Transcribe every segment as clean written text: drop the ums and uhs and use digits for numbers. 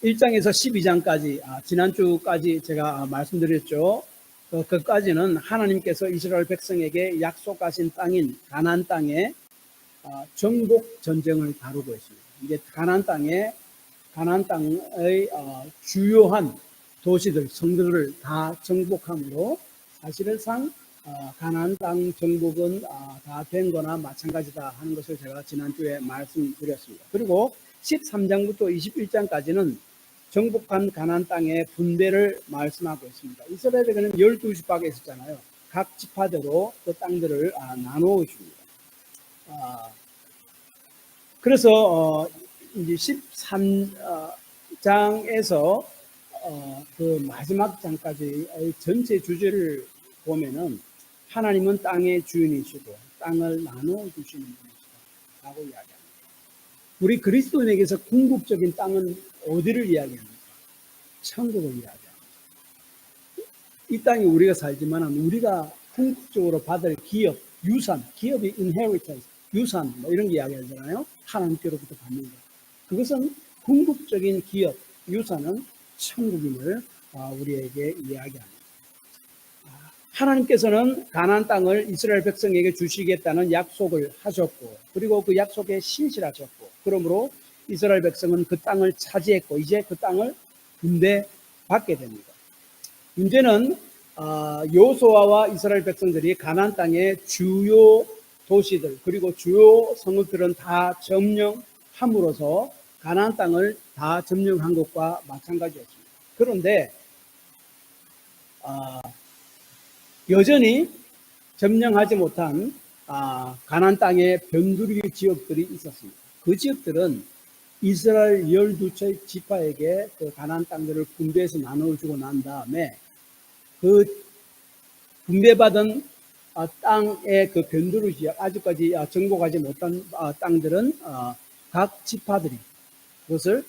1장에서 12장까지 지난주까지 제가 말씀드렸죠. 그까지는 하나님께서 이스라엘 백성에게 약속하신 땅인 가나안 땅에 정복 전쟁을 다루고 있습니다. 이제 가나안 땅의 주요한 도시들, 성들을 다 정복함으로 사실상 가나안 땅 정복은 다 된 거나 마찬가지다 하는 것을 제가 지난주에 말씀드렸습니다. 그리고 13장부터 21장까지는 정복한 가나안 땅의 분배를 말씀하고 있습니다. 이스라엘에게는 12지파가 있었잖아요. 각 지파대로 그 땅들을 나누어 줍니다. 그래서 이제 13장에서 그 마지막 장까지의 전체 주제를 보면은 하나님은 땅의 주인이시고 땅을 나누어 주시는 분이시다라고 이야기합니다. 우리 그리스도인에게서 궁극적인 땅은 어디를 이야기합니까? 천국을 이야기합니다. 이 땅에 우리가 살지만 우리가 궁극적으로 받을 기업, 유산, 기업이 inheritance, 유산 뭐 이런 게 이야기하잖아요. 하나님께로부터 받는 것. 그것은 궁극적인 기업, 유산은 천국임을 우리에게 이야기합니다. 하나님께서는 가나안 땅을 이스라엘 백성에게 주시겠다는 약속을 하셨고, 그리고 그 약속에 신실하셨고, 그러므로 이스라엘 백성은 그 땅을 차지했고 이제 그 땅을 분배받게 됩니다. 문제는 여호수아와 이스라엘 백성들이 가나안 땅의 주요 도시들 그리고 주요 성읍들은 다 점령함으로써 가나안 땅을 다 점령한 것과 마찬가지였습니다. 그런데 여전히 점령하지 못한 가나안 땅의 변두리 지역들이 있었습니다. 그 지역들은 이스라엘 12지파에게 그 가나안 땅들을 분배해서 나눠주고 난 다음에 그 분배받은 땅의 그 변두리 지역, 아직까지 정복하지 못한 땅들은 각 지파들이 그것을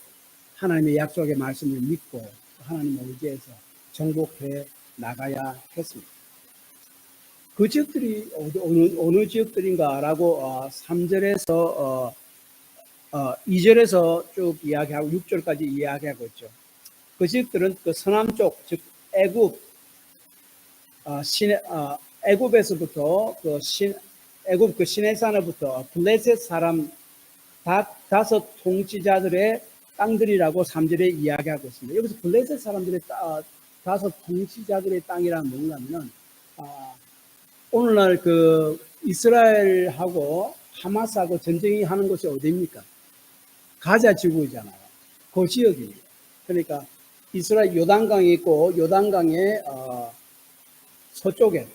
하나님의 약속의 말씀을 믿고 하나님의 의지에서 정복해 나가야 했습니다. 그 지역들이 어느 지역들인가라고 3절에서 2절에서 쭉 이야기하고 6절까지 이야기하고 있죠. 그 지역들은 그 서남쪽, 즉 애굽에서부터 애굽 그 시내산으로부터 블레셋 사람 다섯 통치자들의 땅들이라고 3절에 이야기하고 있습니다. 여기서 블레셋 사람들의 다섯 통치자들의 땅이란 뭔가면은 오늘날 그 이스라엘하고 하마스하고 전쟁이 하는 곳이 어디입니까? 가자 지구이잖아요. 그 지역입니다. 그러니까 이스라엘 요단강이 있고 요단강의 서쪽에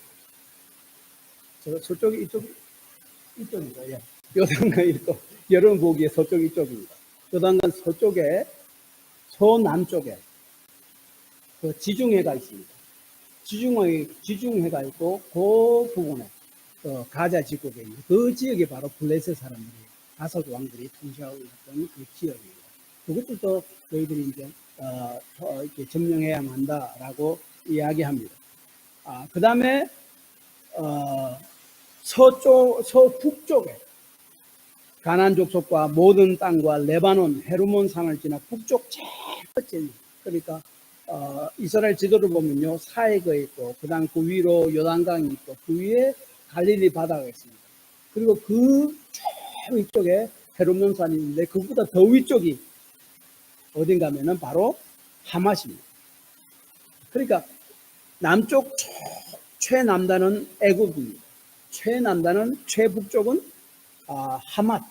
서쪽이 이쪽입니다. 예. 요단강이 있고 여러분 보기에 서쪽 이쪽입니다. 요단강 서쪽에 서남쪽에 그 지중해가 있습니다. 지중해가 있고 그 부분에 가자 지구에 있는 그 지역이 바로 블레셋 사람들이 다섯 왕들이 통치하고 있던 그 지역입니다. 그것도 너희들이 이제 이렇게 점령해야만 한다라고 이야기합니다. 그 다음에 서북쪽에 가나안 족속과 모든 땅과 레바논, 헤르몬 산을 지나 북쪽 제일 끝에 그러니까 이스라엘 지도를 보면요 사해가 있고 그 다음 그 위로 요단강이 있고 그 위에 갈릴리 바다가 있습니다. 그리고 그 저 위쪽에 헤르몬 산이 있는데 그보다 더 위쪽이 어딘가 하면은 바로 하맛입니다. 그러니까 남쪽 최남단은 애굽입니다. 최남단은 최북쪽은 하맛.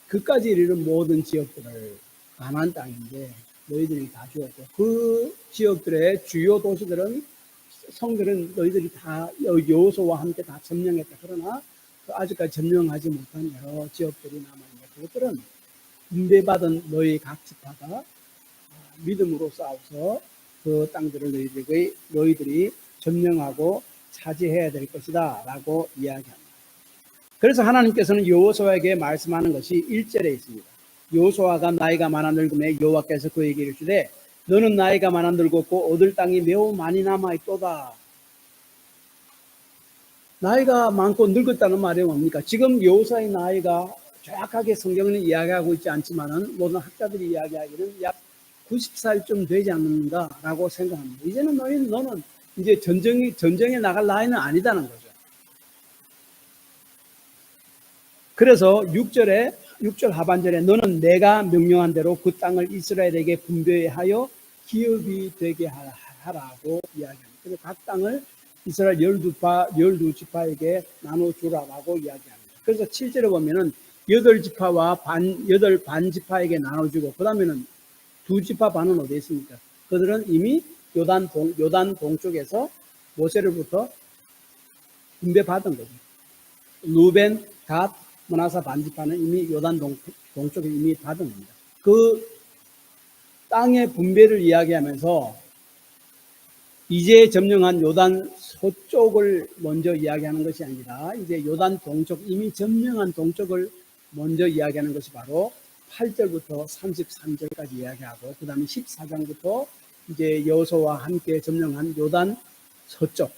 그까지 이르는 모든 지역들을 가나안 땅인데 너희들이 다 주었고 그 지역들의 주요 도시들은 성들은 너희들이 다 여호수아와 함께 다 점령했다. 그러나 아직까지 점령하지 못한 여러 지역들이 남아있는데 그것들은 분배받은 너희 각 지파가 믿음으로 싸워서 그 땅들을 너희들이 점령하고 차지해야 될 것이다 라고 이야기합니다. 그래서 하나님께서는 여호수아에게 말씀하는 것이 1절에 있습니다. 여호수아가 나이가 많아 늙음에 여호와께서 그에게 이르시되 너는 나이가 많아 늙었고 얻을 땅이 매우 많이 남아있도다. 나이가 많고 늙었다는 말이 뭡니까? 지금 여호수아의 나이가 정확하게 성경은 이야기하고 있지 않지만은 모든 학자들이 이야기하기는 약 90살쯤 되지 않는가라고 생각합니다. 이제는 너는 이제 전쟁에 나갈 나이는 아니다는 거죠. 그래서 6절 하반절에 너는 내가 명령한 대로 그 땅을 이스라엘에게 분배하여 기업이 되게 하라고 이야기합니다. 그래서 각 땅을 이스라엘 12지파에게 나눠주라라고 이야기합니다. 그래서 7절에 보면은 8지파와 8반지파에게 나눠주고, 그 다음에는 2지파 반은 어디에 있습니까? 그들은 이미 요단 동쪽에서 모세로부터 분배받은 거죠. 루벤, 갓, 므나사 반지파는 이미 요단 동쪽에 이미 받은 겁니다. 그 땅의 분배를 이야기하면서 이제 점령한 요단 서쪽을 먼저 이야기하는 것이 아니라 이제 요단 동쪽, 이미 점령한 동쪽을 먼저 이야기하는 것이 바로 8절부터 33절까지 이야기하고, 그 다음에 14장부터 이제 여호수아와 함께 점령한 요단 서쪽,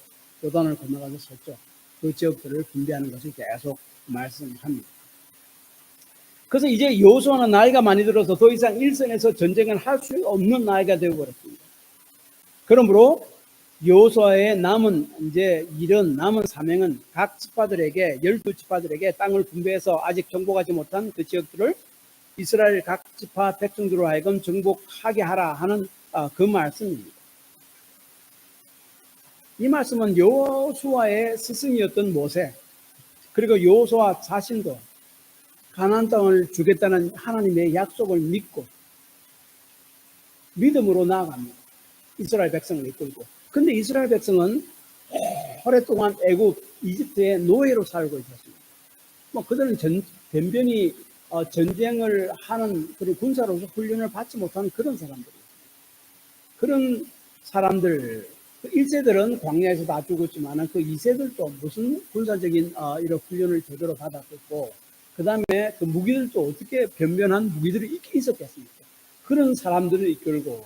요단을 건너가서 서쪽, 그 지역들을 분배하는 것을 계속 말씀합니다. 그래서 이제 여호수아는 나이가 많이 들어서 더 이상 일선에서 전쟁을 할 수 없는 나이가 되어버렸습니다. 그러므로 여호수아의 남은 사명은 각 지파들에게, 12지파들에게 땅을 분배해서 아직 정복하지 못한 그 지역들을 이스라엘 각 지파 백성들로 하여금 정복하게 하라 하는 그 말씀입니다. 이 말씀은 여호수아의 스승이었던 모세, 그리고 여호수아 자신도 가나안 땅을 주겠다는 하나님의 약속을 믿고 믿음으로 나아갑니다. 이스라엘 백성을 이끌고. 근데 이스라엘 백성은 오랫동안 애굽, 이집트의 노예로 살고 있었습니다. 그들은 변변히 전쟁을 하는 그런 군사로서 훈련을 받지 못하는 그런 사람들이에요. 그런 사람들, 1세들은 광야에서 다 죽었지만 그 2세들도 무슨 군사적인 이런 훈련을 제대로 받았었고, 그 다음에 그 무기들도 어떻게 변변한 무기들이 있었겠습니까? 그런 사람들을 이끌고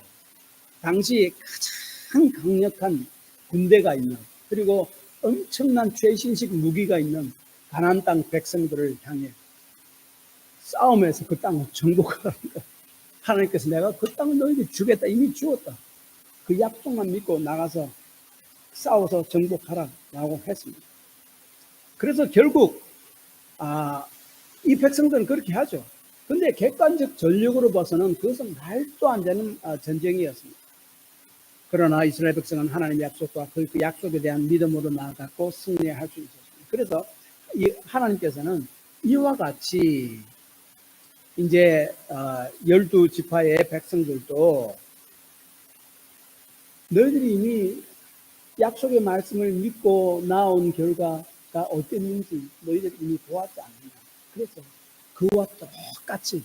당시 가장 강력한 군대가 있는, 그리고 엄청난 최신식 무기가 있는 가나안 땅 백성들을 향해 싸움에서 그 땅을 정복하라는 거예요. 하나님께서 내가 그 땅을 너희에게 주겠다, 이미 주었다, 그 약속만 믿고 나가서 싸워서 정복하라라고 했습니다. 그래서 결국 이 백성들은 그렇게 하죠. 근데 객관적 전력으로 봐서는 그것은 말도 안 되는 전쟁이었습니다. 그러나 이스라엘 백성은 하나님의 약속과 그 약속에 대한 믿음으로 나아갔고 승리할 수 있었습니다. 그래서 하나님께서는 이와 같이 이제 12지파의 백성들도 너희들이 이미 약속의 말씀을 믿고 나온 결과가 어땠는지 너희들이 이미 보았지 않느냐. 그래서 그와 똑같이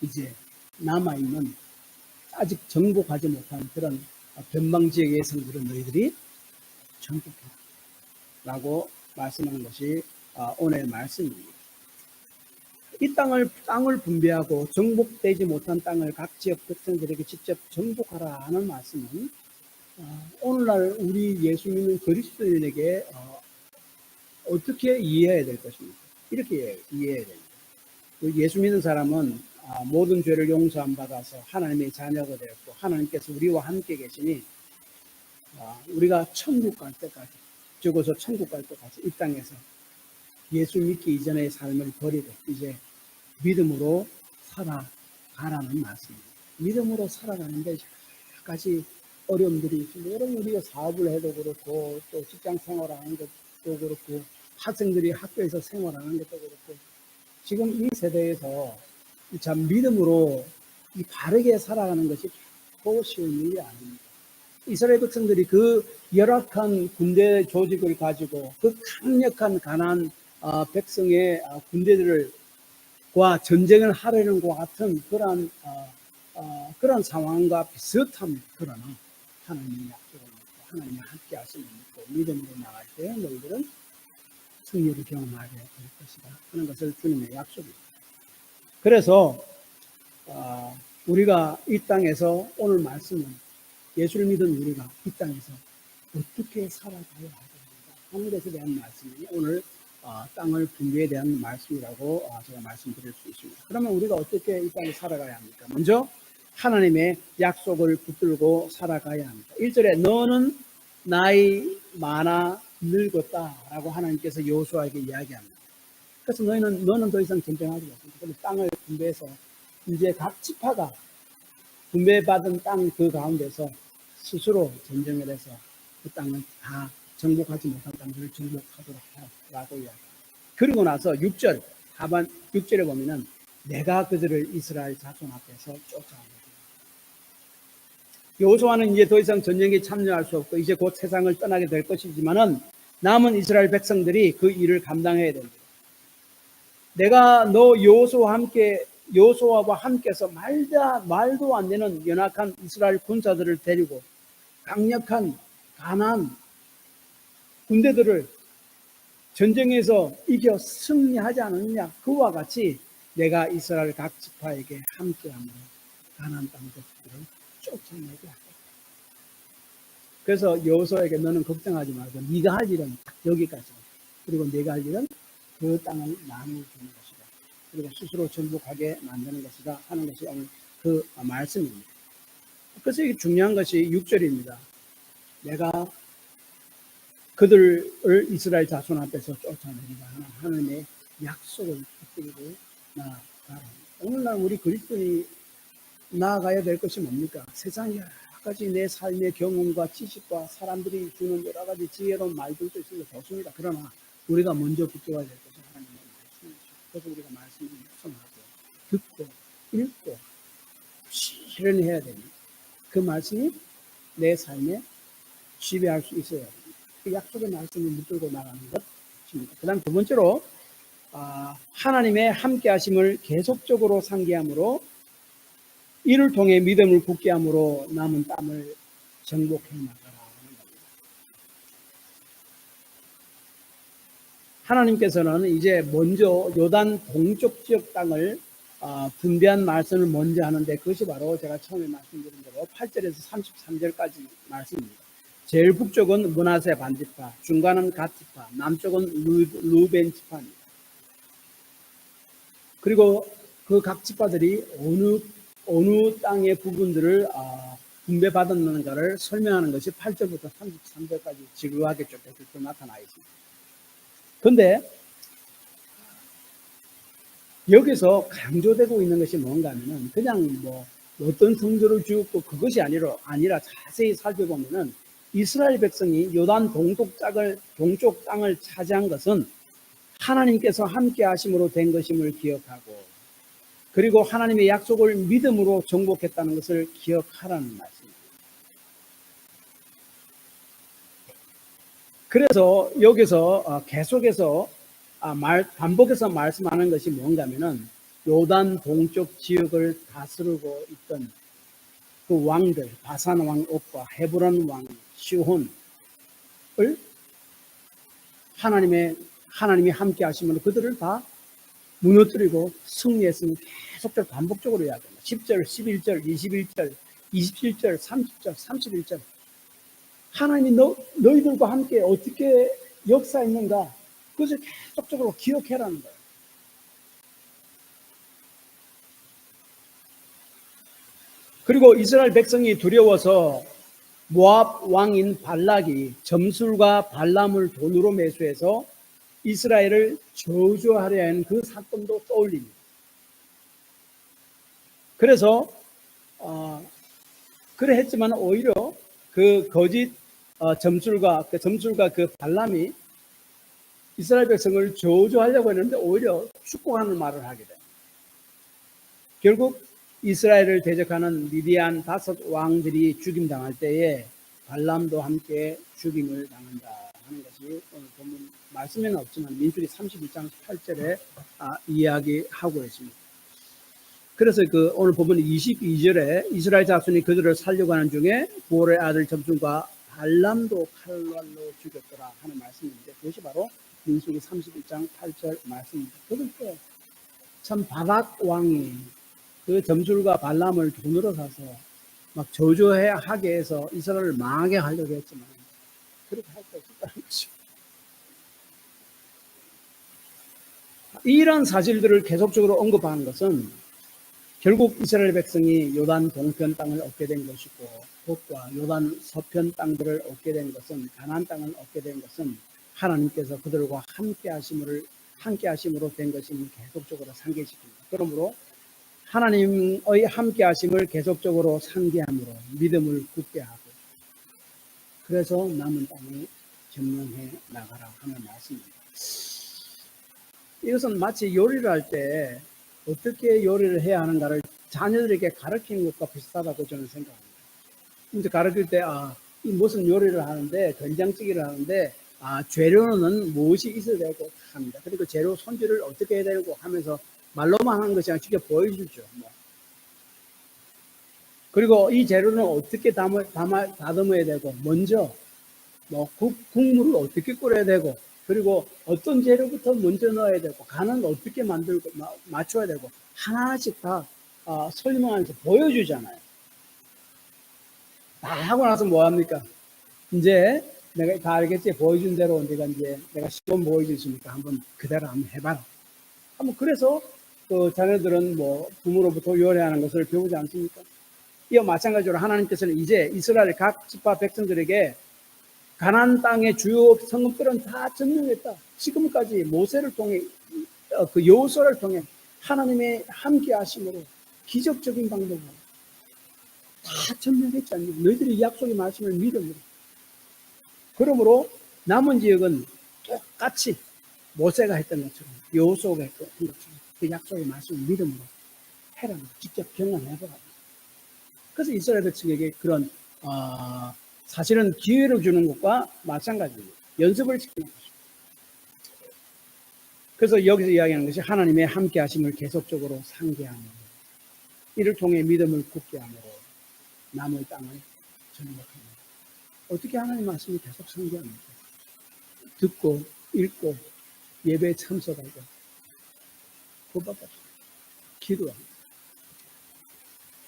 이제 남아있는 아직 정복하지 못한 그런 변방지역의 성들은 너희들이 정복해라 라고 말씀하는 것이 오늘 말씀입니다. 이 땅을 분배하고 정복되지 못한 땅을 각 지역 백성들에게 직접 정복하라 하는 말씀은 오늘날 우리 예수 믿는 그리스도인에게 어떻게 이해해야 될 것입니까? 이렇게 이해해야 됩니다. 예수 믿는 사람은 모든 죄를 용서함 받아서 하나님의 자녀가 되었고, 하나님께서 우리와 함께 계시니 우리가 천국 갈 때까지, 죽어서 천국 갈 때까지 이 땅에서 예수 믿기 이전의 삶을 버리고 이제 믿음으로 살아가라는 말씀입니다. 믿음으로 살아가는데 여러 가지 어려움들이 있습니다. 여러분, 우리가 사업을 해도 그렇고, 또 직장 생활하는 것도 그렇고, 학생들이 학교에서 생활하는 것도 그렇고, 지금 이 세대에서 참 믿음으로 바르게 살아가는 것이 결코 쉬운 일이 아닙니다. 이스라엘 백성들이 그 열악한 군대 조직을 가지고 그 강력한 가나안 백성의 군대들과 전쟁을 하려는 것 같은 그런 상황과 비슷합니다. 그러나 하나님의 약속을 믿고 하나님이 함께 하심을 믿고 믿음으로 나갈 때 너희들은 승리를 경험하게 될 것이다 하는 것을 주님의 약속입니다. 그래서 우리가 이 땅에서 오늘 말씀은 예수를 믿은 우리가 이 땅에서 어떻게 살아가야 하는가 하는 것에 대한 말씀이 오늘 땅을 분배에 대한 말씀이라고 제가 말씀드릴 수 있습니다. 그러면 우리가 어떻게 이 땅에 살아가야 합니까? 먼저 하나님의 약속을 붙들고 살아가야 합니다. 1절에 너는 나이 많아 늙었다라고 하나님께서 여호수아에게 이야기합니다. 그래서 너는 더 이상 전쟁하지 못한다. 그래서 땅을 분배해서 이제 각 지파가 분배받은 땅 그 가운데서 스스로 전쟁을 해서 그 땅을 다 정복하지 못한 땅들을 정복하도록 하라고 이야기합니다. 그리고 나서 6절 하반 6절에 보면은 내가 그들을 이스라엘 자손 앞에서 쫓아옵니다. 여호수아는 이제 더 이상 전쟁에 참여할 수 없고 이제 곧 세상을 떠나게 될 것이지만은 남은 이스라엘 백성들이 그 일을 감당해야 됩니다. 내가 너 여호수아와 함께서 말도 안 되는 연약한 이스라엘 군사들을 데리고 강력한 가나안 군대들을 전쟁에서 이겨 승리하지 않았느냐. 그와 같이 내가 이스라엘 각 지파에게 함께함으로 가나안 땅 족들을 쫓아내게 하겠다. 그래서 여호수아에게 너는 걱정하지 말고 네가 할 일은 여기까지, 그리고 네가 할 일은 그 땅을 나누어 주는 것이다. 그리고 스스로 정복하게 만드는 것이다 하는 것이 오늘 그 말씀입니다. 그래서 이게 중요한 것이 6절입니다. 내가 그들을 이스라엘 자손 앞에서 쫓아내리라 하는 하나님의 약속을 붙들고 나아가라. 오늘날 우리 그리스도인이 나아가야 될 것이 뭡니까? 세상에 여러 가지 내 삶의 경험과 지식과 사람들이 주는 여러 가지 지혜로운 말들도 있어서 좋습니다. 그러나 우리가 먼저 붙들어야 될 것은 하나님의 말씀이죠. 그래서 우리가 말씀을 묵상하고 듣고 읽고 실현해야 됩니다. 그 말씀이 내 삶에 지배할 수 있어야 됩니다. 그 약속의 말씀을 붙들고 나가는 것입니다. 그 다음 두 번째로 하나님의 함께 하심을 계속적으로 상기함으로 이를 통해 믿음을 굳게 함으로 남은 땅을 정복해 나가라 하는 겁니다. 하나님께서는 이제 먼저 요단 동쪽 지역 땅을 분배한 말씀을 먼저 하는데 그것이 바로 제가 처음에 말씀드린 대로 8절에서 33절까지 말씀입니다. 제일 북쪽은 므낫세 반지파, 중간은 갓지파, 남쪽은 루벤 지파입니다. 그리고 그 각 지파들이 어느 땅의 부분들을 분배받았는가를 설명하는 것이 8절부터 33절까지 지루하게 쭉 나타나 있습니다. 그런데 여기서 강조되고 있는 것이 뭔가 하면은 그냥 뭐 어떤 성조를 주었고 그것이 아니라 자세히 살펴보면은 이스라엘 백성이 요단 동쪽 땅을 차지한 것은 하나님께서 함께 하심으로 된 것임을 기억하고, 그리고 하나님의 약속을 믿음으로 정복했다는 것을 기억하라는 말씀입니다. 그래서 여기서 계속해서 반복해서 말씀하는 것이 뭔가 하면은 요단 동쪽 지역을 다스리고 있던 그 왕들, 바산 왕 옥과 헤브론 왕 시혼을 하나님이 함께 하시면 그들을 다 무너뜨리고 승리했으면 계속적으로 반복적으로 이야기합니다. 10절, 11절, 21절, 27절, 30절, 31절. 하나님이 너희들과 함께 어떻게 역사했는가, 그것을 계속적으로 기억해라는 거예요. 그리고 이스라엘 백성이 두려워서 모압 왕인 발락이 점술과 발람을 돈으로 매수해서 이스라엘을 저주하려 하는 그 사건도 떠올립니다. 그래서 그래 했지만 오히려 그 거짓 점술가 그 발람이 이스라엘 백성을 저주하려고 했는데 오히려 축복하는 말을 하게 됩니다. 결국 이스라엘을 대적하는 미디안 5 왕들이 죽임당할 때에 발람도 함께 죽임을 당한다 하는 것이 오늘 본문 말씀에는 없지만 민수기 32장 8절에 이야기하고 있습니다. 그래서 오늘 본문 22절에 이스라엘 자손이 그들을 살려고 하는 중에 보올의 아들 점순과 발람도 칼날로 죽였더라 하는 말씀인데 그것이 바로 민수기 31장 8절 말씀입니다. 그런데 참 바락 왕이 그 점술과 발람을 돈으로 사서 막 저주하게 해서 이스라엘을 망하게 하려고 했지만 그렇게 할 수 없었다는 것이죠. 이런 사실들을 계속적으로 언급하는 것은 결국 이스라엘 백성이 요단 동편 땅을 얻게 된 것이고 그것과 요단 서편 땅들을 얻게 된 것은 가나안 땅을 얻게 된 것은 하나님께서 그들과 함께 하심으로 된 것임을 계속적으로 상기시킵니다. 그러므로 하나님의 함께 하심을 계속적으로 상기함으로 믿음을 굳게 하고 그래서 남은 땅을 점령해 나가라 하는 말씀입니다. 이것은 마치 요리를 할 때 어떻게 요리를 해야 하는가를 자녀들에게 가르치는 것과 비슷하다고 저는 생각합니다. 이제 가르칠 때, 이 무슨 요리를 하는데, 된장찌개를 하는데, 재료는 무엇이 있어야 되고 합니다. 그리고 재료 손질을 어떻게 해야 되고 하면서 말로만 하는 것이 아니라 직접 보여주죠. 그리고 이 재료는 어떻게 다듬어야 되고, 먼저, 국물을 어떻게 끓여야 되고, 그리고 어떤 재료부터 먼저 넣어야 되고, 간은 어떻게 만들고, 맞춰야 되고, 하나씩 다 설명하면서 보여주잖아요. 다 하고 나서 뭐 합니까? 이제 내가 다 알겠지? 보여준 대로 내가 시험 보여줬으니까 한번 그대로 한번 해봐라. 한번 그래서 그 자녀들은 부모로부터 요리하는 것을 배우지 않습니까? 이와 마찬가지로 하나님께서는 이제 이스라엘 각 지파 백성들에게 가나안 땅의 주요 성읍들은 다 점령했다. 지금까지 모세를 통해 그 여호수아를 통해 하나님의 함께 하심으로 기적적인 방법으로 다 점령했지 않냐. 너희들이 약속의 말씀을 믿음으로. 그러므로 남은 지역은 똑같이 모세가 했던 것처럼 여호수아가 했던 것처럼 그 약속의 말씀을 믿음으로 해라. 직접 경험해보라. 그래서 이스라엘 백성에게 그런 사실은 기회를 주는 것과 마찬가지입니다. 연습을 시키는 것입니다. 그래서 여기서 이야기하는 것이 하나님의 함께 하심을 계속적으로 상기하므로 이를 통해 믿음을 굳게 하므로 남의 땅을 정복합니다. 어떻게 하나님 말씀을 계속 상기합니까? 듣고 읽고 예배에 참석하고 그것밖에 없습니다. 기도합니다.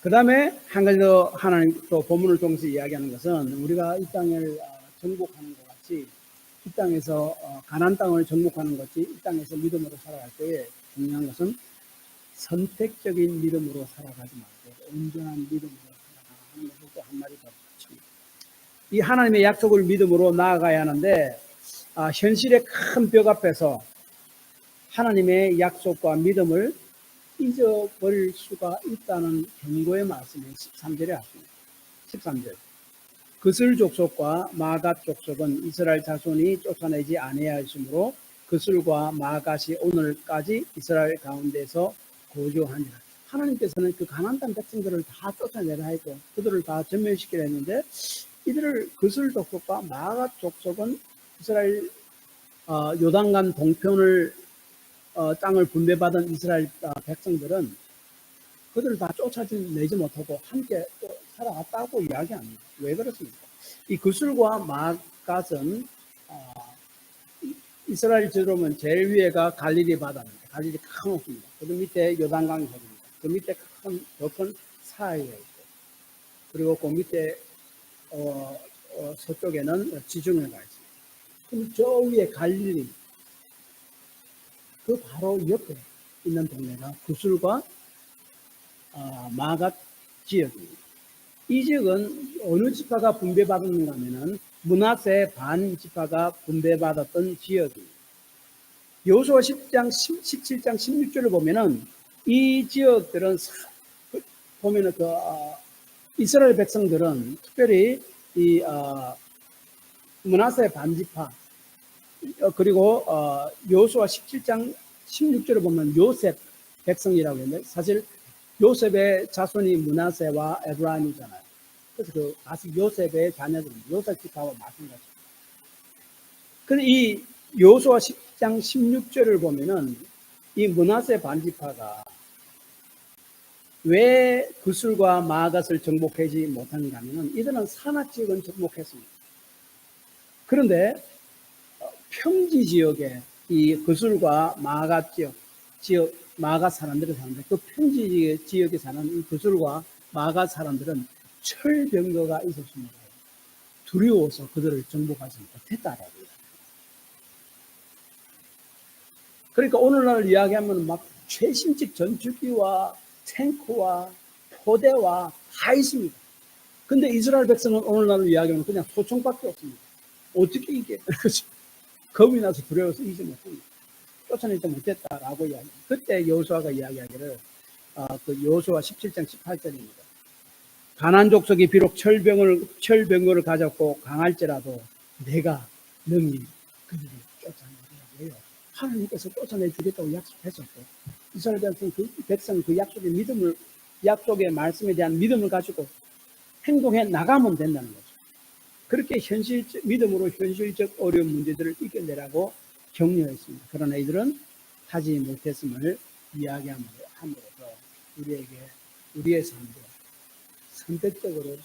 그 다음에 한 가지 더 하나님 또 본문을 통해서 이야기하는 것은 우리가 이 땅을 정복하는 것 같이 이 땅에서 가나안 땅을 정복하는 것 같이 이 땅에서 믿음으로 살아갈 때에 중요한 것은 선택적인 믿음으로 살아가지 말고 온전한 믿음으로 살아가는 것을 또 한마디 더 붙입니다. 이 하나님의 약속을 믿음으로 나아가야 하는데 현실의 큰 벽 앞에서 하나님의 약속과 믿음을 잊어버릴 수가 있다는 경고의 말씀이 13절에 하십니다. 13절. 그슬 족속과 마갓 족속은 이스라엘 자손이 쫓아내지 아니하였으므로 그슬과 마갓이 오늘까지 이스라엘 가운데서 거주하니라. 하나님께서는 그 가나안 땅 백성들을 다 쫓아내라 했고 그들을 다 전멸시키려 했는데 이들을 그슬 족속과 마갓 족속은 이스라엘 요단강 동편을 땅을 분배받은 이스라엘 백성들은 그들을 다 쫓아내지 못하고 함께 또 살아갔다고 이야기합니다. 왜 그렇습니까? 이 그술과 마갓은 이스라엘 지도면 제일 위에가 갈릴리 바다입니다. 갈릴리 큰 호수입니다. 그 밑에 요단강이 흐릅니다. 그 밑에 더 큰 사해가 있고 그리고 그 밑에 서쪽에는 지중해가 있습니다. 그럼 저 위에 갈릴리 그 바로 옆에 있는 동네가 구슬과 마갓 지역입니다. 이 지역은 어느 지파가 분배받았는가 하면은 므낫세 반 지파가 분배받았던 지역입니다. 여호수아 10장, 17장, 16절을 보면은 이 지역들은 보면은 이스라엘 백성들은 특별히 이 므낫세 반 지파 그리고 여호수아 17장 16절을 보면 요셉 백성이라고 했는데 사실 요셉의 자손이 므낫세와 에브라임이잖아요. 그래서 다시 요셉의 자녀들입니다. 요셉 지파와 마찬가지입니다. 그런데 이 여호수아 10장 16절을 보면은 이 므낫세 반지파가 왜 그술과 마갓을 정복하지 못한가 하면은 이들은 산악 지역은 정복했습니다. 그런데 평지 지역에 이 그술과 마갓 지역 마갓 사람들이 사는데 그 평지 지역에 사는 이 그술과 마갓 사람들은 철병거가 있었습니다. 두려워서 그들을 정복하지 못했다라고. 그러니까 오늘날 이야기하면 막 최신식 전투기와 탱크와 포대와 다 있습니다. 근데 이스라엘 백성은 오늘날 이야기하면 그냥 소총밖에 없습니다. 어떻게 이게 겁이 나서 두려워서 이기지 못합니다. 쫓아내지 못했다라고 이야기합니다. 그때 여호수아가 이야기하기를 그 여호수아 17장 18절입니다. 가나안 족속이 비록 철병거를 가졌고 강할지라도 내가 능히 그들을 쫓아내리라고 해요. 하나님께서 쫓아내주겠다고 약속했었고 이스라엘 백성 그 약속의 말씀에 대한 믿음을 가지고 행동해 나가면 된다는 거죠. 그렇게 믿음으로 현실적 어려운 문제들을 이겨내라고 격려했습니다. 그러나 이들은 하지 못했음을 이야기함으로써 우리의 삶도 선택적으로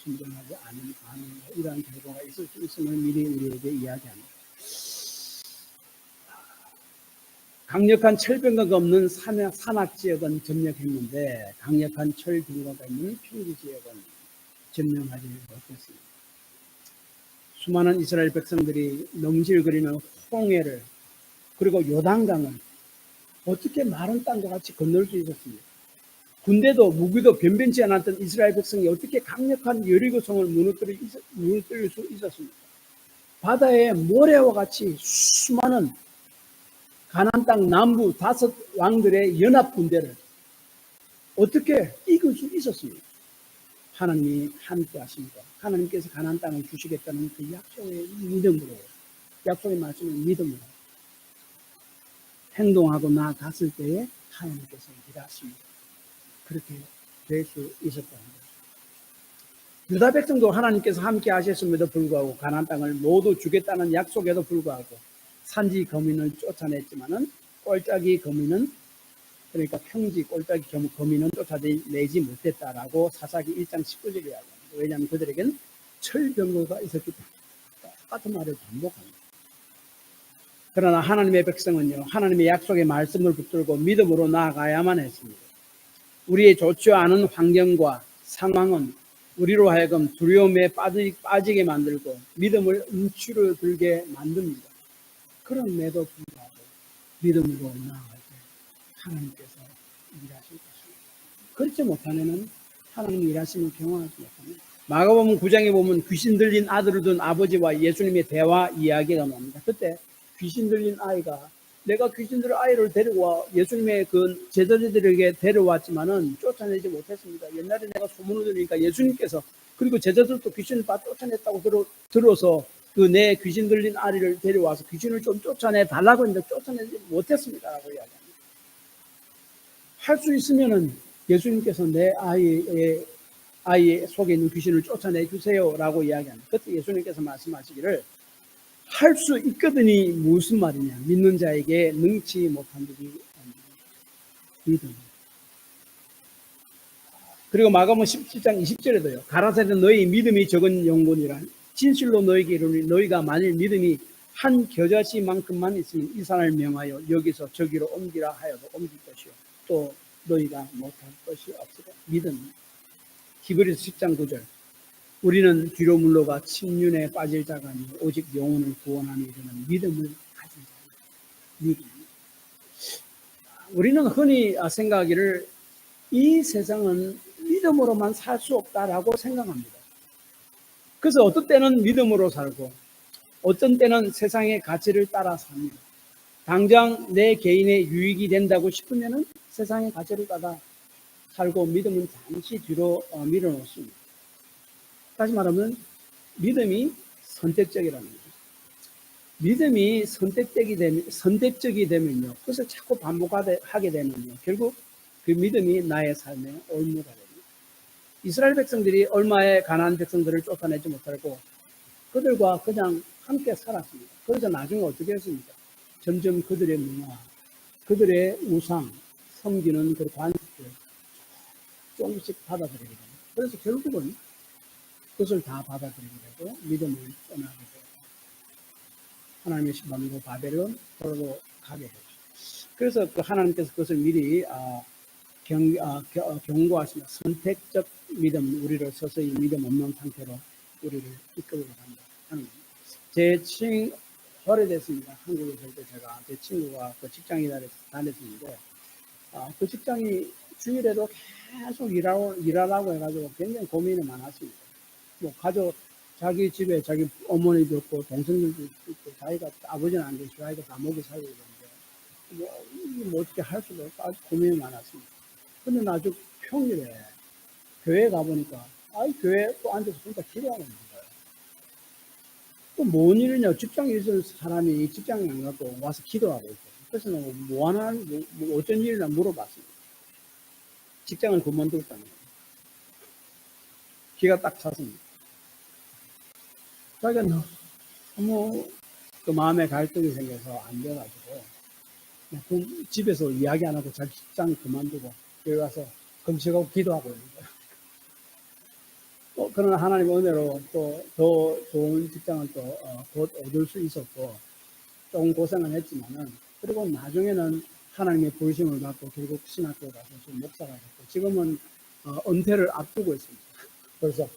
순종하지 않은 이러한 결과가 있을 수 있음을 미리 우리에게 이야기합니다. 강력한 철병거가 없는 산악지역은 점령했는데 강력한 철병거가 있는 평지지역은 점령하지 못했습니다. 수많은 이스라엘 백성들이 넘실거리는 홍해를 그리고 요단강을 어떻게 마른 땅과 같이 건널 수 있었습니까? 군대도 무기도 변변치 않았던 이스라엘 백성이 어떻게 강력한 여리고성을 무너뜨릴 수 있었습니까? 바다의 모래와 같이 수많은 가나안 땅 남부 5 왕들의 연합 군대를 어떻게 이길 수 있었습니까? 하나님이 함께 하십니다. 하나님께서 가나안 땅을 주시겠다는 그 약속의 말씀을 믿음으로 행동하고 나아갔을 때에 하나님께서 일하십니다. 그렇게 될 수 있었다는 거죠. 유다 백성도 하나님께서 함께 하셨음에도 불구하고 가나안 땅을 모두 주겠다는 약속에도 불구하고 산지 거민을 쫓아냈지만은 꼴짜기 거민은 그러니까 평지 꼴짜기 거민은 쫓아내지 못했다라고 사사기 1장 19절에 이야기합니다. 왜냐하면 그들에겐 철병거가 있었기 때문에 똑같은 말을 반복합니다. 그러나 하나님의 백성은요, 하나님의 약속의 말씀을 붙들고 믿음으로 나아가야만 했습니다. 우리의 좋지 않은 환경과 상황은 우리로 하여금 두려움에 빠지게 만들고 믿음을 움츠러들게 만듭니다. 그럼에도 불구하고 믿음으로 나아갈 때 하나님께서 일하실 것입니다. 그렇지 못하면 하나님이 일하시는 경험하지 못합니다. 마가복음 9장에 보면 귀신 들린 아들을 둔 아버지와 예수님의 대화 이야기가 나옵니다. 그때 귀신 들린 아이가 내가 귀신 들린 아이를 데려와 예수님의 그 제자들에게 데려왔지만은 쫓아내지 못했습니다. 옛날에 내가 소문을 들으니까 예수님께서 그리고 제자들도 귀신을 다 쫓아냈다고 들어서 그 내 귀신 들린 아이를 데려와서 귀신을 좀 쫓아내 달라고 했는데 쫓아내지 못했습니다라고 이야기합니다. 할 수 있으면은 예수님께서 내 아이 속에 있는 귀신을 쫓아내 주세요라고 이야기합니다. 그때 예수님께서 말씀하시기를 할 수 있거든이 무슨 말이냐? 믿는 자에게 능치 못한 일이 믿음. 그리고 마가복음 17장 20절에도요. 가라사대 너희 믿음이 적은 영혼이라 진실로 너희에게 이르노니 너희가 만일 믿음이 한 겨자씨만큼만 있으면 이 산을 명하여 여기서 저기로 옮기라 하여도 옮길 것이요 또 너희가 못할 것이 없으라. 믿음. 히브리서 10장 9절. 우리는 뒤로 물러가 침륜에 빠질 자가 아니요 오직 영혼을 구원하며 이르는 믿음을 가진 자입니다. 믿음. 우리는 흔히 생각하기를 이 세상은 믿음으로만 살 수 없다라고 생각합니다. 그래서 어떤 때는 믿음으로 살고 어떤 때는 세상의 가치를 따라 삽니다. 당장 내 개인의 유익이 된다고 싶으면 세상의 가치를 따라 살고 믿음은 잠시 뒤로 밀어놓습니다. 다시 말하면 믿음이 선택적이라는 거죠. 믿음이 선택적이 되면요. 그것을 자꾸 반복하게 되면요. 결국 그 믿음이 나의 삶의 올무가 됩니다. 이스라엘 백성들이 얼마의 가나안 백성들을 쫓아내지 못하고 그들과 그냥 함께 살았습니다. 그래서 나중에 어떻게 했습니까? 점점 그들의 문화, 그들의 우상, 섬기는 그 관습들 조금씩 받아들이게 됩니다. 그래서 결국은 그것을 다 받아들이게 되고 믿음을 떠나게 되고 하나님의 신방으로 바벨론 도로 가게 되죠. 그래서 그 하나님께서 그것을 미리 경고하시며 선택적 믿음, 우리를 서서히 믿음 없는 상태로 우리를 이끌고 간다 하는 겁니다. 오래됐습니다. 한국에 살 때 제가 제 친구가 그 직장에 다녔었는데 그 직장이 주일에도 계속 일하라고 해가지고 굉장히 고민이 많았습니다. 뭐 자기 집에 자기 어머니도 있고 동생들도 있고 자기가 아버지는 안 계시고 자기가 다 먹이 살고 있는데 뭐 어떻게 할 수가 없고 아주 고민이 많았습니다. 근데 나중 평일에 교회 가보니까 교회 또 앉아서 혼자 기도하고 있는 거예요. 또 뭔 일이냐, 직장에 있는 사람이 직장에 안 가고 와서 기도하고 있고. 그래서 뭐 어쩐 일이냐 물어봤습니다. 직장을 그만두었다는 거예요. 기가 딱 찼습니다. 자기가 너무 그 마음에 갈등이 생겨서 안 돼가지고 집에서 이야기 안 하고 자기 직장 그만두고 교회 가서 금식하고 기도하고 있는 거예요. 그러나 하나님의 은혜로 또 더 좋은 직장을 또 곧 얻을 수 있었고 조금 고생은 했지만은 그리고 나중에는 하나님의 부르심을 받고 결국 신학교 가서 지금 목사가 됐고 지금은 은퇴를 앞두고 있습니다. 그래서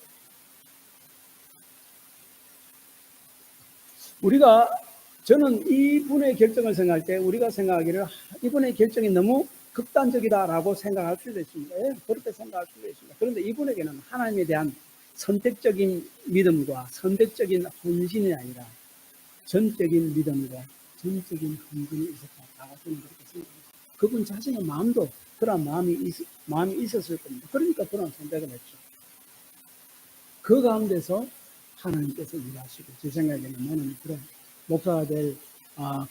저는 이분의 결정을 생각할 때 우리가 생각하기를 이분의 결정이 너무 극단적이다라고 생각할 수도 있습니다. 그렇게 생각할 수도 있습니다. 그런데 이분에게는 하나님에 대한 선택적인 믿음과 선택적인 헌신이 아니라 전적인 믿음과 전적인 헌신이 있었다라고 저는 그렇게 생각합니다. 그분 자신의 마음도 그런 마음이 있었을 겁니다. 그러니까 그런 선택을 했죠. 그 가운데서 하나님께서 일하시고 제 생각에는 너는 그런 목사가 될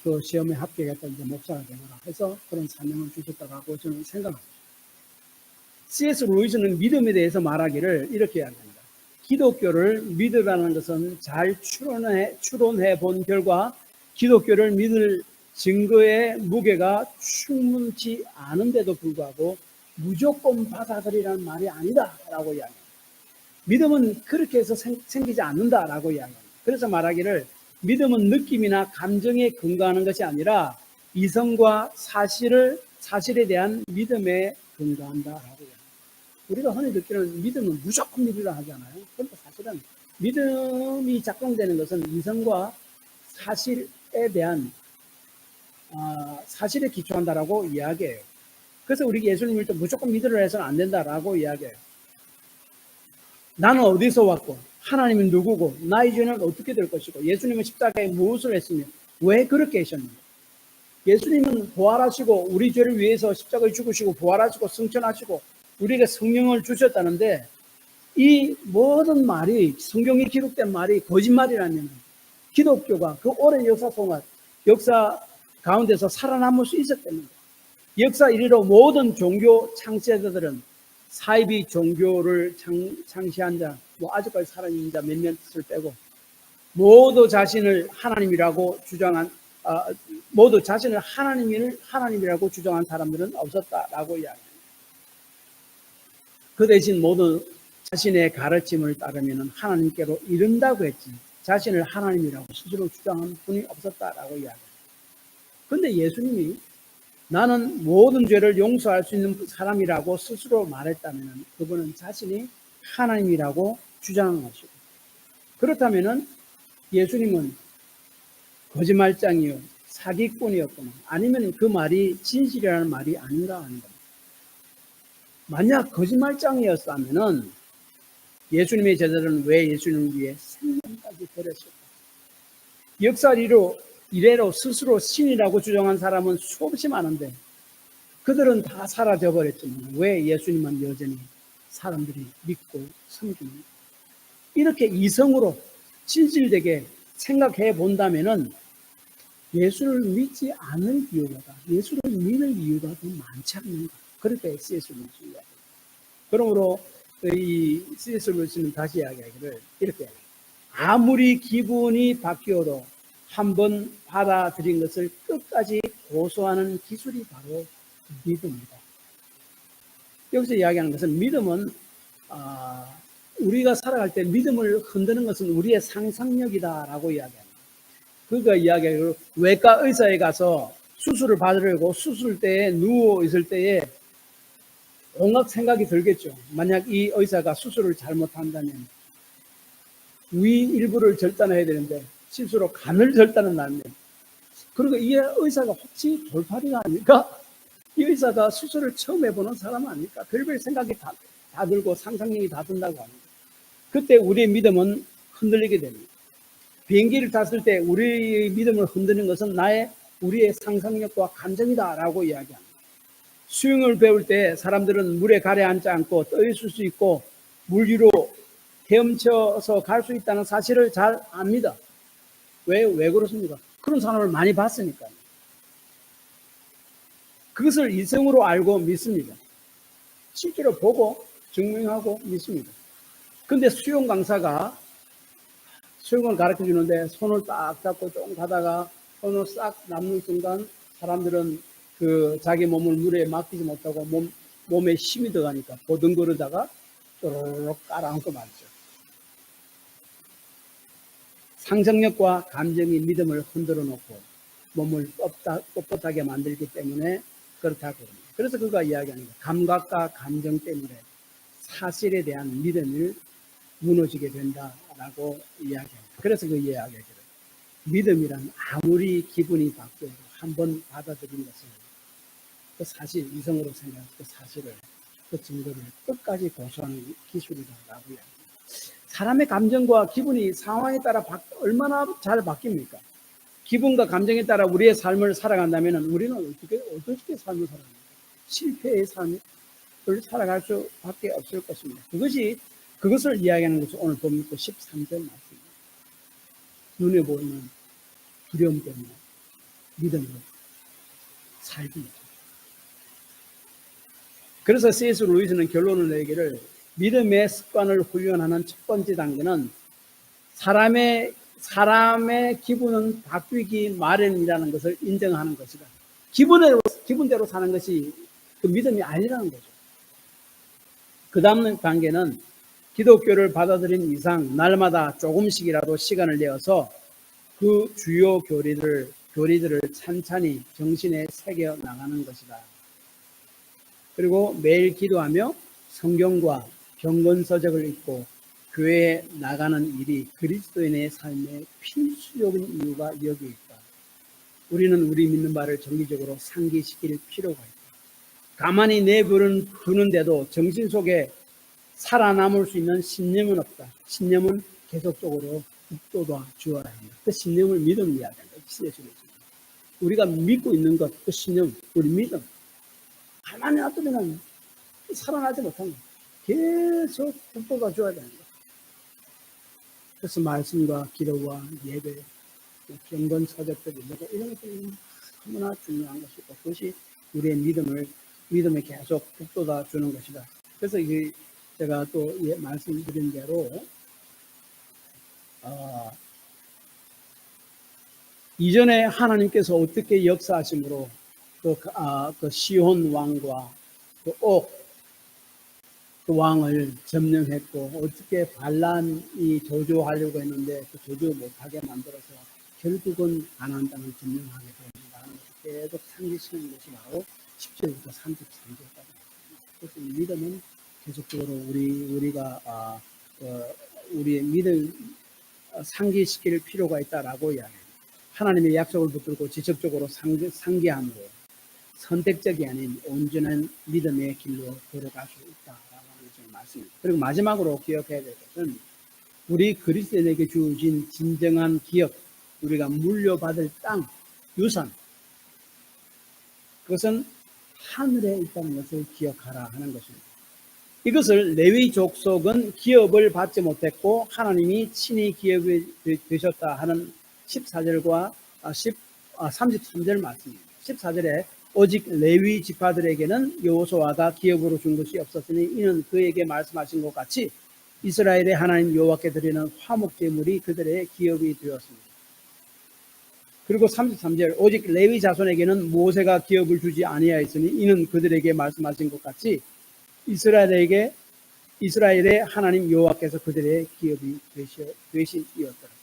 그 시험에 합격했다 이제 목사가 되거라 해서 그런 사명을 주셨다고 저는 생각합니다. C.S. 루이스는 믿음에 대해서 말하기를 이렇게 이야기합니다. 기독교를 믿으라는 것은 잘 추론해 본 결과 기독교를 믿을 증거의 무게가 충분치 않은데도 불구하고 무조건 받아들이라는 말이 아니다라고 이야기합니다. 믿음은 그렇게 해서 생기지 않는다라고 이야기합니다. 그래서 말하기를 믿음은 느낌이나 감정에 근거하는 것이 아니라 이성과 사실에 대한 믿음에 근거한다라고 이야기합니다. 우리가 흔히 듣기로는 믿음은 무조건 믿으라 하잖아요. 그런데 사실은 믿음이 작동되는 것은 이성과 사실에 대한 사실에 기초한다라고 이야기해요. 그래서 우리 예수님을 또 무조건 믿으라 해서는 안 된다라고 이야기해요. 나는 어디서 왔고 하나님은 누구고 나의 죄는 어떻게 될 것이고 예수님은 십자가에 무엇을 했으며 왜 그렇게 하셨는가. 예수님은 부활하시고 우리 죄를 위해서 십자가에 죽으시고 부활하시고 승천하시고 우리에게 성령을 주셨다는데 이 모든 말이 성경에 기록된 말이 거짓말이라면 기독교가 그 오랜 역사 가운데서 살아남을 수 있었답니다. 역사 이래로 모든 종교 창시자들은 사이비 종교를 창시한 자, 아직까지 살아있는 자 몇몇을 빼고 모두 자신을 하나님이라고 주장한 하나님이라고 주장한 사람들은 없었다라고 이야기합니다. 그 대신 모두 자신의 가르침을 따르면 하나님께로 이른다고 했지 자신을 하나님이라고 스스로 주장한 분이 없었다라고 이야기합니다. 그런데 예수님이 나는 모든 죄를 용서할 수 있는 사람이라고 스스로 말했다면 그분은 자신이 하나님이라고 주장한 것이고 그렇다면 예수님은 거짓말장이요 사기꾼이었거나 아니면 그 말이 진실이라는 말이 아닌가 하는 겁니다. 만약 거짓말장이었다면 예수님의 제자들은 왜 예수님을 위해 생명까지 버렸을까? 역사 이래로 스스로 신이라고 주장한 사람은 수없이 많은데 그들은 다 사라져 버렸지만 왜 예수님은 여전히 사람들이 믿고 섬깁니까? 이렇게 이성으로 진실되게 생각해 본다면은 예수를 믿지 않을 이유보다 예수를 믿을 이유가 더 많지 않는가? 그렇게 C.S. 루이스는 이야기합니다. 그러므로 이 C.S. 루이스는 다시 이야기하기를 이렇게 해요. 아무리 기분이 바뀌어도 한번 받아들인 것을 끝까지 고수하는 기술이 바로 믿음입니다. 여기서 이야기하는 것은 믿음은 우리가 살아갈 때 믿음을 흔드는 것은 우리의 상상력이다라고 이야기합니다. 그러니까 이야기하기로 외과 의사에 가서 수술을 받으려고 수술대에 누워 있을 때에 온갖 생각이 들겠죠. 만약 이 의사가 수술을 잘못한다면 위 일부를 절단해야 되는데 실수로 간을 절단은 나면 그리고 이 의사가 혹시 돌팔이가 아닐까? 이 의사가 수술을 처음 해보는 사람 아닐까? 별별 생각이 다 들고 상상력이 다 든다고 합니다. 그때 우리의 믿음은 흔들리게 됩니다. 비행기를 탔을 때 우리의 믿음을 흔드는 것은 우리의 상상력과 감정이다라고 이야기합니다. 수영을 배울 때 사람들은 물에 가라앉지 않고 떠 있을 수 있고 물 위로 헤엄쳐서 갈 수 있다는 사실을 잘 압니다. 왜 그렇습니까? 그런 사람을 많이 봤으니까요. 그것을 이성으로 알고 믿습니다. 실제로 보고 증명하고 믿습니다. 근데 수영 강사가 수영을 가르쳐 주는데 손을 딱 잡고 조금 가다가 손을 싹 남는 순간 사람들은 자기 몸을 물에 맡기지 못하고 몸에 힘이 들어가니까 보등거리다가 쪼르륵 깔아앉고 말죠. 상상력과 감정이 믿음을 흔들어 놓고 몸을 뻣뻣하게 만들기 때문에 그렇다고 합니다. 그래서 그가 이야기하는 거예요. 감각과 감정 때문에 사실에 대한 믿음을 무너지게 된다라고 이야기합니다. 그래서 그 이야기를 믿음이란 아무리 기분이 바뀌어도 한번 받아들인 것을 그 사실, 이성으로 생각해서 그 사실을, 그 증거를 끝까지 고수하는 기술이라고 이야기합니다. 사람의 감정과 기분이 상황에 따라 얼마나 잘 바뀝니까? 기분과 감정에 따라 우리의 삶을 살아간다면 우리는 어떻게 삶을 살아갑니까? 실패의 삶을 살아갈 수밖에 없을 것입니다. 그것을 이야기하는 것이 오늘 본문 13절 말씀입니다. 눈에 보이는 두려움 때문에 믿음으로 살기 못합니다. 그래서 C.S. 루이스는 결론을 내기를 믿음의 습관을 훈련하는 첫 번째 단계는 사람의 기분은 바뀌기 마련이라는 것을 인정하는 것이다. 기분대로 사는 것이 그 믿음이 아니라는 거죠. 그 다음 단계는 기독교를 받아들인 이상 날마다 조금씩이라도 시간을 내어서 그 주요 교리들을 찬찬히 정신에 새겨 나가는 것이다. 그리고 매일 기도하며 성경과 경건서적을 읽고 교회에 나가는 일이 그리스도인의 삶의 필수적인 이유가 여기에 있다. 우리는 우리 믿는 바를 정기적으로 상기시킬 필요가 있다. 가만히 내두는데도 정신 속에 살아남을 수 있는 신념은 없다. 신념은 계속적으로 북돋아 주어야 합니다. 그 신념을 믿음을 이야기한다. 우리가 믿고 있는 것, 그 신념, 우리 믿음. 가만히 놔두면 살아나지 못합니다. 계속 북돋아 줘야 됩니다. 그래서 말씀과 기도와 예배, 경건 서적들 이런 것들이 너무나 중요한 것이고 그것이 우리의 믿음에 계속 북돋아 주는 것이다. 그래서 제가 또 말씀드린 대로 이전에 하나님께서 어떻게 역사하심으로 그 시혼 왕과 그 왕을 점령했고 어떻게 반란이 저주하려고 했는데 그 저주 못하게 만들어서 결국은 가나안 땅을 점령하게 됩니다. 계속 상기시키는 것이 바로 10절부터 33절까지. 그래서 이 믿음은 계속적으로 우리가 우리의 믿음 상기시킬 필요가 있다라고 이야기합니다. 하나님의 약속을 붙들고 지속적으로 상기함으로 선택적이 아닌 온전한 믿음의 길로 걸어갈 수 있다라고 하는 말씀입니다. 그리고 마지막으로 기억해야 될 것은 우리 그리스도인에게 주어진 진정한 기업, 우리가 물려받을 땅, 유산, 그것은 하늘에 있다는 것을 기억하라 하는 것입니다. 이것을 레위 족속은 기업을 받지 못했고 하나님이 친히 기업이 되셨다 하는 14절과 33절 말씀입니다. 14절에 오직 레위 지파들에게는 여호수아가 기업으로 준 것이 없었으니 이는 그에게 말씀하신 것 같이 이스라엘의 하나님 여호와께 드리는 화목제물이 그들의 기업이 되었습니다. 그리고 33절 오직 레위 자손에게는 모세가 기업을 주지 아니하였으니 이는 그들에게 말씀하신 것 같이 이스라엘의 하나님 여호와께서 그들의 기업이 되시었더라.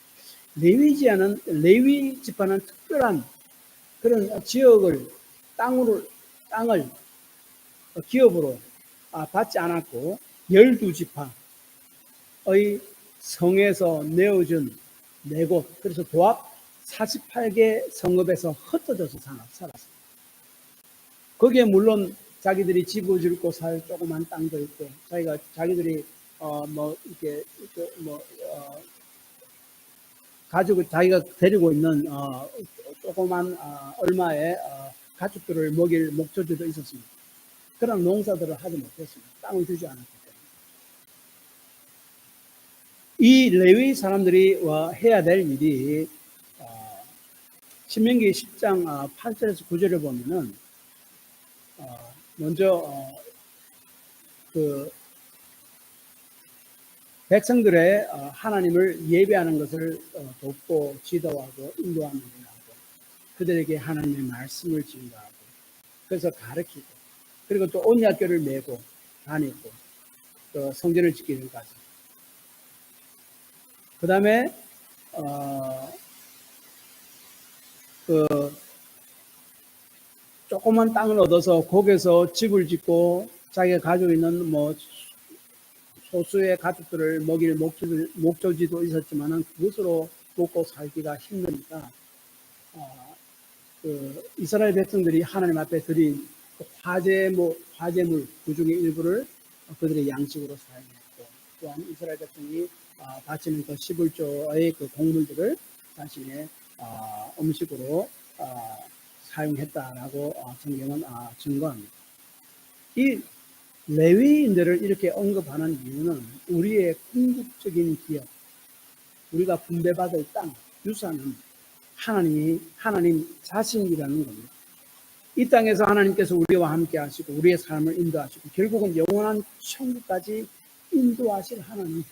레위 지파는 특별한 그런 땅을 기업으로 받지 않았고 12지파의 성에서 내어준 네 곳, 그래서 도합 48개 성읍에서 흩어져서 살았습니다. 거기에 물론 자기들이 집을 짓고 살 조그만 땅도 있고, 자기들이 이렇게 가지고 자기가 데리고 있는 조그만 얼마의 가축들을 먹일 목조지도 있었습니다. 그런 농사들을 하지 못했습니다. 땅을 주지 않았기 때문에. 이 레위 사람들이 해야 될 일이 신명기 10장 8절에서 9절을 보면은 먼저 그 백성들의 하나님을 예배하는 것을 돕고 지도하고 인도하는 일을 하고, 그들에게 하나님의 말씀을 증거하고, 그래서 가르치고, 그리고 또 언약궤를 메고 다니고, 또 성전을 지키기까지. 그 다음에 조그만 땅을 얻어서 거기서 집을 짓고 자기가 가지고 있는 소수의 가족들을 먹일 목조지도 있었지만은 그것으로 먹고 살기가 힘드니까 이스라엘 백성들이 하나님 앞에 드린 화제물 그 중에 일부를 그들의 양식으로 사용했고, 또한 이스라엘 백성이 바치는 그 11조의 그 곡물들을 자신의 음식으로 사용했다라고 성경은 증거합니다. 이 레위인들을 이렇게 언급하는 이유는 우리의 궁극적인 기업, 우리가 분배받을 땅, 유산은 하나님 자신이라는 겁니다. 이 땅에서 하나님께서 우리와 함께 하시고 우리의 삶을 인도하시고 결국은 영원한 천국까지 인도하실 하나님,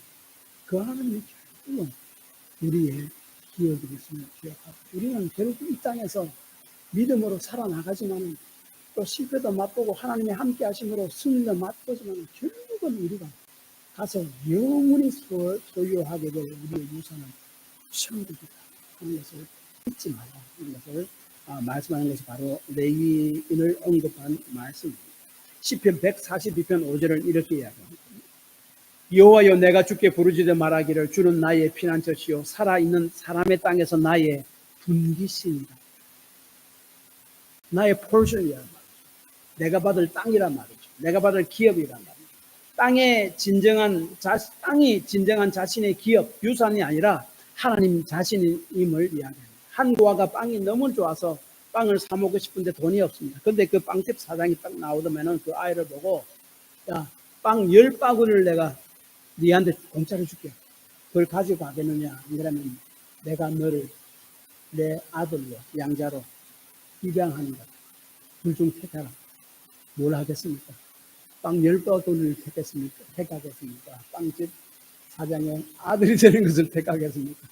그 하나님이 결국은 우리의 기업이 있음을 기억하고, 우리는 결국 이 땅에서 믿음으로 살아나가지만 또 실패도 맛보고 하나님의 함께 하심으로 승리도 맛보지만 결국은 우리가 가서 영원히 소유하게 될 우리의 유산은 천국이다 하는 것을 잊지 말라 하는 것을 말씀하는 것이 바로 레위인을 언급한 말씀입니다. 시편 142편 5절을 이렇게 이야기합니다. 여호와여, 내가 주께 부르짖어 말하기를 주는 나의 피난처시요 살아있는 사람의 땅에서 나의 분기신이다. 나의 포션이란 말이죠. 내가 받을 땅이란 말이죠. 내가 받을 기업이란 말이죠. 땅이 진정한 자신의 기업, 유산이 아니라 하나님 자신임을 이야기합니다. 한 고아가 빵이 너무 좋아서 빵을 사 먹고 싶은데 돈이 없습니다. 근데 그 빵집 사장이 딱 나오더면은 그 아이를 보고, 야, 빵 10바구니를 내가 니한테 공짜로 줄게. 그걸 가지고 가겠느냐? 안 그러면 내가 너를 내 아들로, 양자로 입양하는 것. 둘 중 택하라. 뭘 하겠습니까? 빵 10바구니를 택하겠습니까? 빵집 사장의 아들이 되는 것을 택하겠습니까?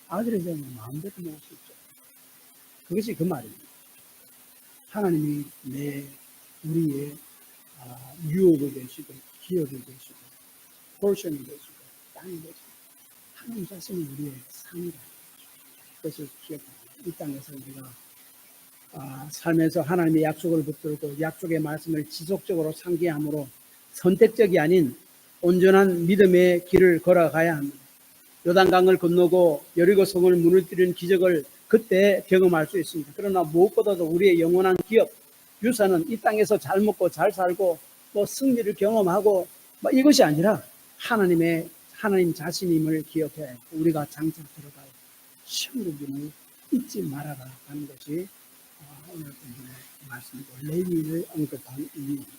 아들이 되면 마음대로 먹을 수 있죠. 그것이 그 말입니다. 하나님이 우리의 유업이 되시고, 기업이 되시고, 포션이 되시고, 땅이 되시고, 하나님 자신이 우리의 삶이다. 그것을 기억합니다. 이 땅에서 우리가 삶에서 하나님의 약속을 붙들고 약속의 말씀을 지속적으로 상기함으로 선택적이 아닌 온전한 믿음의 길을 걸어가야 합니다. 요단강을 건너고 여리고 성을 무너뜨리는 기적을 그때 경험할 수 있습니다. 그러나 무엇보다도 우리의 영원한 기업, 유산은 이 땅에서 잘 먹고 잘 살고 승리를 경험하고 이것이 아니라 하나님 자신임을 기억해 우리가 장차 들어갈 천국임을 잊지 말아라 하는 것이 오늘 본문의 말씀이고, 레위인을 언급한 이유입니다.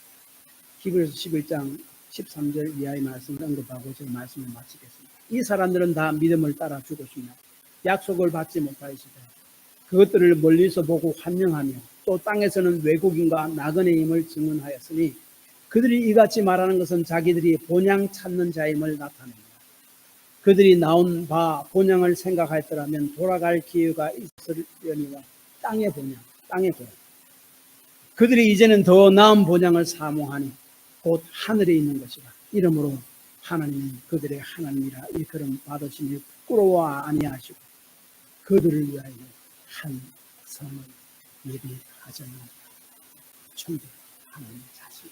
히브리서 11장 13절 이하의 말씀을 언급하고 제 말씀을 마치겠습니다. 이 사람들은 다 믿음을 따라 죽었으며 약속을 받지 못하시되 그것들을 멀리서 보고 환영하며 또 땅에서는 외국인과 나그네임을 증언하였으니 그들이 이같이 말하는 것은 자기들이 본향 찾는 자임을 나타냅니다. 그들이 나온 바 본향을 생각하였더라면 돌아갈 기회가 있으려니와 땅의 본향. 그들이 이제는 더 나은 본향을 사모하니 곧 하늘에 있는 것이라. 이러므로 하나님이 그들의 하나님이라 일컬음 받으시니 부끄러워 아니하시고 그들을 위하여 한 성을 예비하셨나이다. 천국 하나님 자신.